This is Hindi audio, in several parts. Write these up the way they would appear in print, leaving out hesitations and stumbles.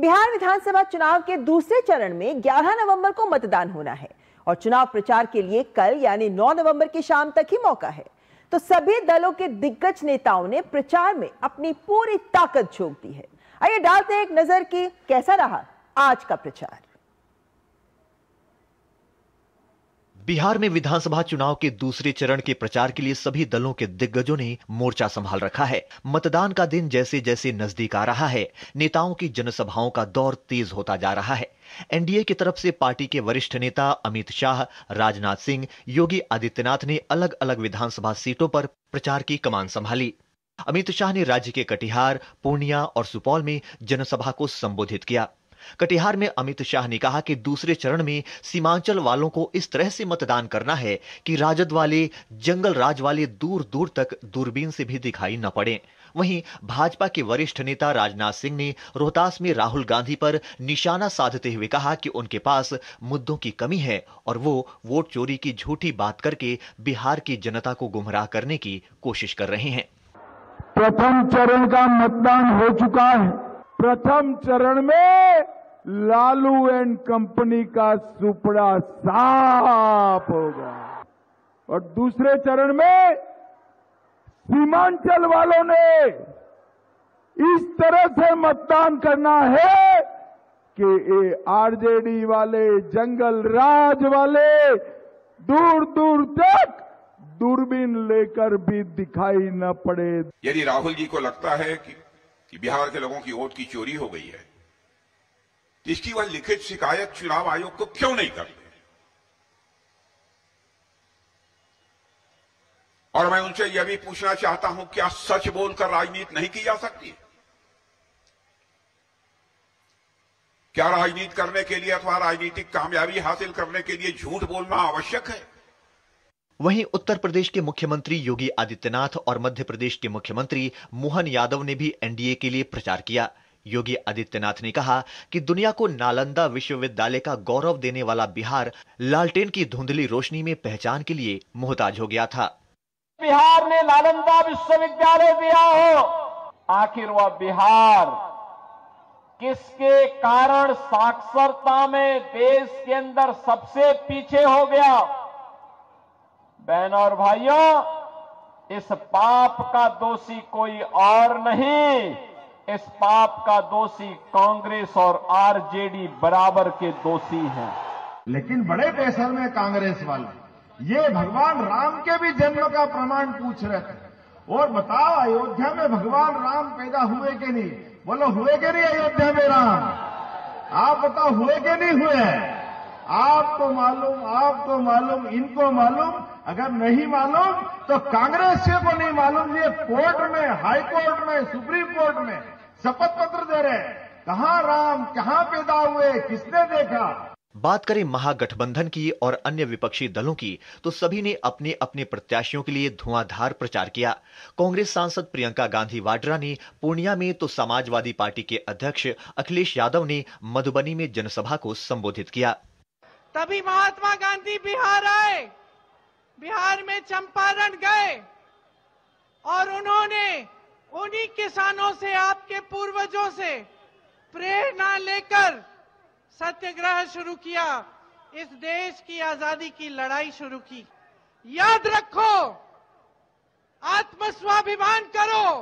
बिहार विधानसभा चुनाव के दूसरे चरण में 11 नवंबर को मतदान होना है और चुनाव प्रचार के लिए कल यानी 9 नवंबर की शाम तक ही मौका है। तो सभी दलों के दिग्गज नेताओं ने प्रचार में अपनी पूरी ताकत झोंक दी है। आइए डालते हैं एक नजर कि कैसा रहा आज का प्रचार। बिहार में विधानसभा चुनाव के दूसरे चरण के प्रचार के लिए सभी दलों के दिग्गजों ने मोर्चा संभाल रखा है। मतदान का दिन जैसे जैसे नजदीक आ रहा है, नेताओं की जनसभाओं का दौर तेज होता जा रहा है। एनडीए की तरफ से पार्टी के वरिष्ठ नेता अमित शाह, राजनाथ सिंह, योगी आदित्यनाथ ने अलग अलग विधानसभा सीटों पर प्रचार की कमान संभाली। अमित शाह ने राज्य के कटिहार, पूर्णिया और सुपौल में जनसभा को संबोधित किया। कटिहार में अमित शाह ने कहा कि दूसरे चरण में सीमांचल वालों को इस तरह से मतदान करना है कि राजद वाले, जंगल राज वाले दूर दूर तक दूरबीन से भी दिखाई न पड़े। वहीं भाजपा के वरिष्ठ नेता राजनाथ सिंह ने रोहतास में राहुल गांधी पर निशाना साधते हुए कहा कि उनके पास मुद्दों की कमी है और वो वोट चोरी की झूठी बात करके बिहार की जनता को गुमराह करने की कोशिश कर रहे हैं। प्रथम चरण का मतदान हो चुका है। प्रथम चरण में लालू एंड कंपनी का सुपड़ा साफ होगा और दूसरे चरण में सीमांचल वालों ने इस तरह से मतदान करना है कि ये आरजेडी वाले, जंगल राज वाले दूर दूर तक दूरबीन लेकर भी दिखाई न पड़े। यदि राहुल जी को लगता है कि बिहार के लोगों की वोट की चोरी हो गई है, तो इसकी वह लिखित शिकायत चुनाव आयोग को क्यों नहीं करते? और मैं उनसे यह भी पूछना चाहता हूं, क्या सच बोलकर राजनीति नहीं की जा सकती? क्या राजनीति करने के लिए अथवा राजनीतिक कामयाबी हासिल करने के लिए झूठ बोलना आवश्यक है? वहीं उत्तर प्रदेश के मुख्यमंत्री योगी आदित्यनाथ और मध्य प्रदेश के मुख्यमंत्री मोहन यादव ने भी एनडीए के लिए प्रचार किया। योगी आदित्यनाथ ने कहा कि दुनिया को नालंदा विश्वविद्यालय का गौरव देने वाला बिहार लालटेन की धुंधली रोशनी में पहचान के लिए मोहताज हो गया था। बिहार ने नालंदा विश्वविद्यालय दिया हो, आखिर वह बिहार किसके कारण साक्षरता में देश के अंदर सबसे पीछे हो गया? बहनों और भाइयों, इस पाप का दोषी कोई और नहीं, इस पाप का दोषी कांग्रेस और आरजेडी बराबर के दोषी हैं। लेकिन बड़े बेशर्म है कांग्रेस वाले, ये भगवान राम के भी जन्म का प्रमाण पूछ रहे थे। और बताओ, अयोध्या में भगवान राम पैदा हुए कि नहीं? बोलो, हुए कि नहीं अयोध्या में राम? आप बताओ, हुए कि नहीं हुए? आपको मालूम, इनको मालूम। अगर नहीं मालूम तो कांग्रेस को नहीं मालूम। ये कोर्ट में, हाई कोर्ट में, सुप्रीम कोर्ट में शपथ पत्र दे रहे, कहां राम, कहां पैदा हुए, किसने देखा? बात करें महागठबंधन की और अन्य विपक्षी दलों की, तो सभी ने अपने अपने प्रत्याशियों के लिए धुआंधार प्रचार किया। कांग्रेस सांसद प्रियंका गांधी वाड्रा ने पूर्णिया में, तो समाजवादी पार्टी के अध्यक्ष अखिलेश यादव ने मधुबनी में जनसभा को संबोधित किया। तभी महात्मा गांधी बिहार आए, बिहार में चंपारण गए और उन्होंने उन्हीं किसानों से, आपके पूर्वजों से प्रेरणा लेकर सत्याग्रह शुरू किया, इस देश की आजादी की लड़ाई शुरू की। याद रखो, आत्मस्वाभिमान करो,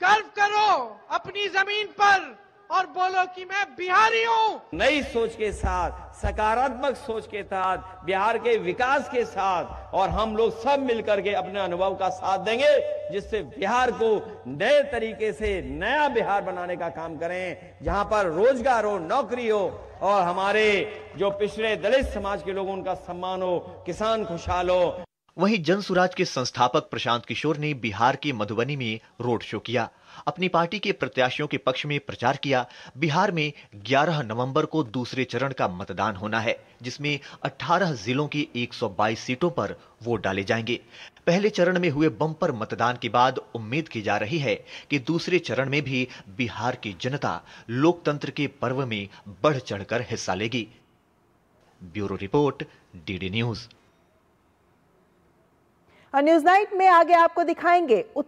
गर्व करो अपनी जमीन पर और बोलो कि मैं बिहारी हूं। नई सोच के साथ, सकारात्मक सोच के साथ, बिहार के विकास के साथ, और हम लोग सब मिलकर के अपने अनुभव का साथ देंगे, जिससे बिहार को नए तरीके से नया बिहार बनाने का काम करें, जहां पर रोजगार हो, नौकरी हो और हमारे जो पिछड़े दलित समाज के लोग उनका सम्मान हो, किसान खुशहाल हो। वहीं जनसुराज के संस्थापक प्रशांत किशोर ने बिहार के मधुबनी में रोड शो किया, अपनी पार्टी के प्रत्याशियों के पक्ष में प्रचार किया। बिहार में 11 नवंबर को दूसरे चरण का मतदान होना है, जिसमें 18 जिलों की 122 सीटों पर वोट डाले जाएंगे। पहले चरण में हुए बम्पर मतदान के बाद उम्मीद की जा रही है कि दूसरे चरण में भी बिहार की जनता लोकतंत्र के पर्व में बढ़ चढ़कर हिस्सा लेगी। Bureau report, DD news. News night में आगे आपको दिखाएंगे